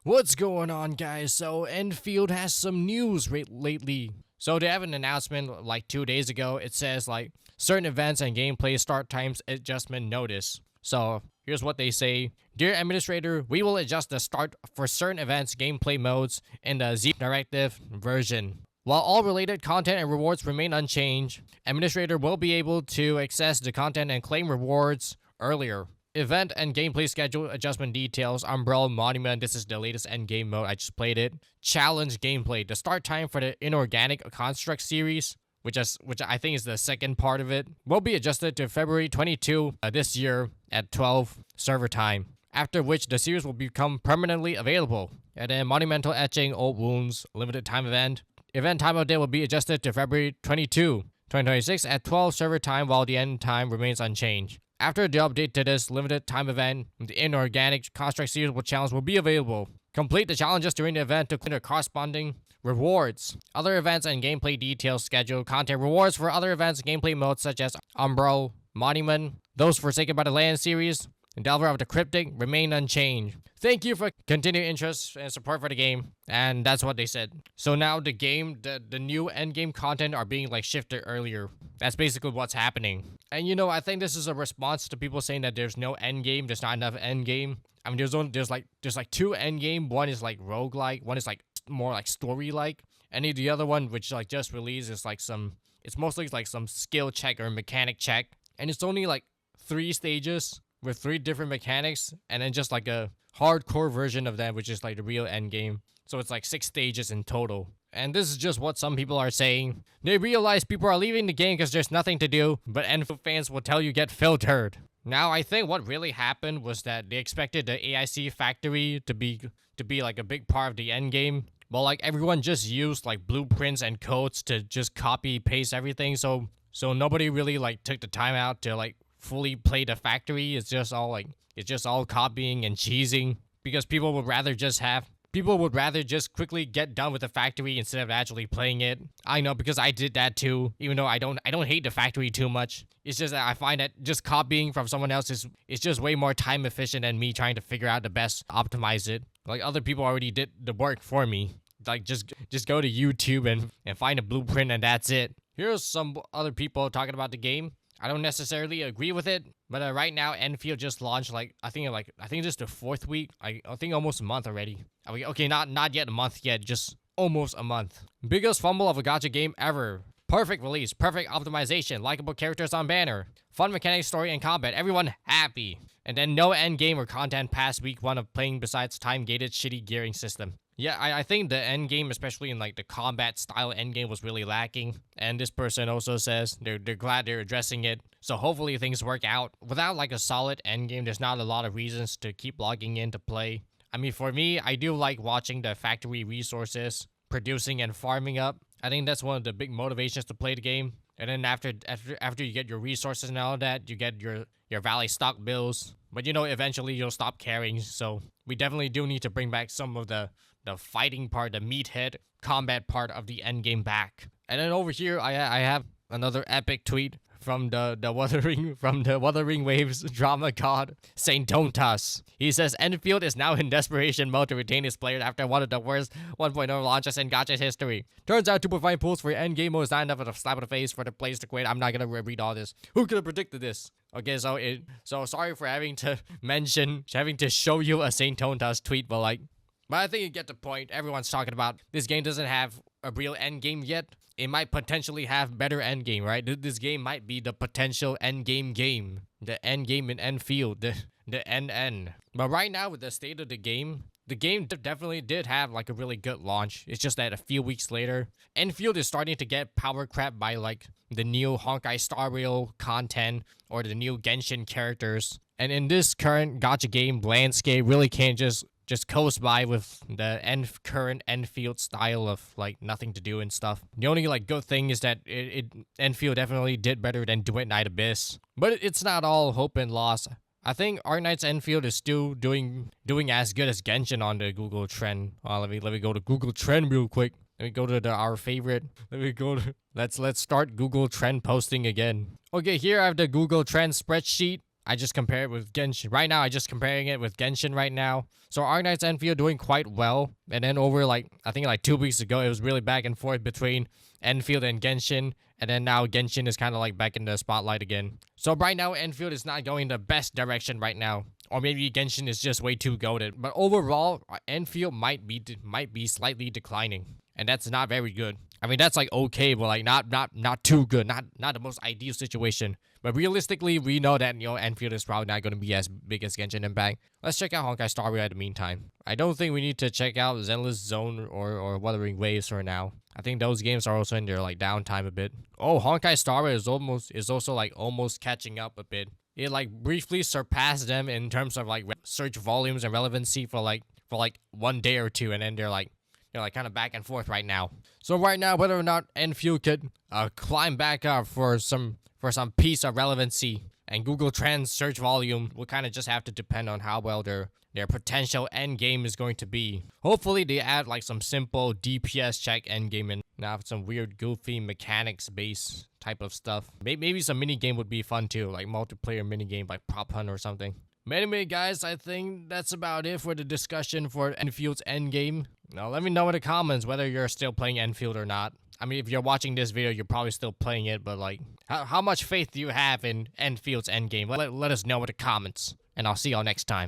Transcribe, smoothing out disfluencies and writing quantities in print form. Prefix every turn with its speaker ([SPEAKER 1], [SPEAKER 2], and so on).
[SPEAKER 1] What's going on, guys? So, Enfield has some news lately. So, they have an announcement like 2 days ago. It says, like, certain events and gameplay start times adjustment notice. So, here's what they say. Dear Administrator, we will adjust the start for certain events, gameplay modes in the Z Directive version. While all related content and rewards remain unchanged, Administrator will be able to access the content and claim rewards earlier. Event and gameplay schedule adjustment details. Umbrella Monument. This is the latest endgame mode. I just played it. Challenge gameplay. The start time for the Inorganic Construct series, which I think is the second part of it, will be adjusted to February 22 this year at 12 server time. After which the series will become permanently available. And then Monumental Etching Old Wounds limited time event. Event time of day will be adjusted to February 22, 2026 at 12 server time, while the end time remains unchanged. After the update to this limited time event, the Inorganic Construct series challenge will be available. Complete the challenges during the event to claim the corresponding rewards. Other events and gameplay details schedule content rewards for other events and gameplay modes such as Umbro, Monument, those Forsaken by the Land series, and Delver of the Cryptic remain unchanged. Thank you for continued interest and support for the game. And that's what they said. So now the game, the new endgame content are being like shifted earlier. That's basically what's happening. And I think this is a response to people saying that there's no endgame, there's not enough endgame. I mean, there's like two endgame. One is like roguelike, one is like more like story-like. And the other one, which like just released, is like it's mostly like some skill check or mechanic check. And it's only like 3 stages with 3 different mechanics, and then just like a hardcore version of that, which is like the real end game. So it's like 6 stages in total. And this is just what some people are saying. They realize people are leaving the game because there's nothing to do, but Enfield fans will tell you get filtered. Now, I think what really happened was that they expected the AIC factory to be like a big part of the end game. But like everyone just used like blueprints and codes to just copy paste everything. So nobody really like took the time out to like fully play the factory. It's just all copying and cheesing because people would rather just quickly get done with the factory instead of actually playing it. I know, because I did that too, even though I don't hate the factory too much. It's just that I find that just copying from someone else is just way more time efficient than me trying to figure out the best optimize it. Like other people already did the work for me. Like just go to YouTube and find a blueprint and that's it. Here's some other people talking about the game. I don't necessarily agree with it, but right now Enfield just launched I think just the 4th week. I think almost a month already. Okay, not yet a month yet, just almost a month. Biggest fumble of a gacha game ever. Perfect release, perfect optimization, likable characters on banner, fun mechanics, story, and combat. Everyone happy. And then no end game or content past week 1 of playing besides time-gated shitty gearing system. Yeah, I think the end game, especially in like the combat style end game, was really lacking. And this person also says they're glad they're addressing it. So hopefully things work out. Without like a solid end game, there's not a lot of reasons to keep logging in to play. I mean, for me, I do like watching the factory resources producing and farming up. I think that's one of the big motivations to play the game. And then after you get your resources and all that, you get your valley stock bills. But eventually you'll stop caring. So we definitely do need to bring back some of the fighting part, the meathead combat part of the end game back. And then over here, I have another epic tweet from the Wuthering Waves drama god Saint Tontas. He says Enfield is now in desperation mode to retain his players after one of the worst 1.0 launches in gacha history. Turns out 2.5 pools for your end game mode is not enough of a slap in the face for the players to quit. I'm not gonna read all this. Who could have predicted this? Okay, so sorry for having to show you a Saint Tontas tweet, but I think you get the point. Everyone's talking about this game doesn't have a real end game yet. It might potentially have better end game, right? This game might be the potential end game. The end game in Enfield, the NN. But right now with the state of the game definitely did have like a really good launch. It's just that a few weeks later, Enfield is starting to get power crap by like the new Honkai Star Rail content or the new Genshin characters. And in this current gacha game landscape, really can't just coast by with the current Enfield style of like nothing to do and stuff. The only like good thing is that Enfield definitely did better than Duet Night Abyss. But it's not all hope and loss. I think Arknights Endfield is still doing as good as Genshin on the Google trend. Let me go to Google trend real quick. Let me go to our favorite. Let's start Google trend posting again. Okay, here I have the Google trend spreadsheet. I just compare it with Genshin. Right now, I just comparing it with Genshin right now. So Arknights Endfield doing quite well. And then over I think like 2 weeks ago, it was really back and forth between Enfield and Genshin. And then now Genshin is kind of like back in the spotlight again. So right now, Enfield is not going the best direction right now. Or maybe Genshin is just way too goated. But overall, Enfield might be slightly declining. And that's not very good. I mean, that's like okay, but like not too good. Not the most ideal situation. But realistically, we know that, Enfield is probably not going to be as big as Genshin Impact. Let's check out Honkai Star Rail in the meantime. I don't think we need to check out Zenless Zone or Wuthering Waves for now. I think those games are also in their like downtime a bit. Oh, Honkai Star Rail is also like almost catching up a bit. It like briefly surpassed them in terms of like search volumes and relevancy for like 1 day or two, and then they're like kind of back and forth right now. So right now, whether or not Enfield could climb back up for some piece of relevancy and Google Trends search volume will kind of just have to depend on how well their potential end game is going to be. Hopefully they add like some simple DPS check end game and not some weird goofy mechanics based type of stuff. Maybe some mini game would be fun too, like multiplayer mini game like Prop Hunt or something. But anyway, guys, I think that's about it for the discussion for Enfield's endgame. Now, let me know in the comments whether you're still playing Enfield or not. I mean, if you're watching this video, you're probably still playing it, but like, how much faith do you have in Enfield's endgame? Let us know in the comments, and I'll see y'all next time.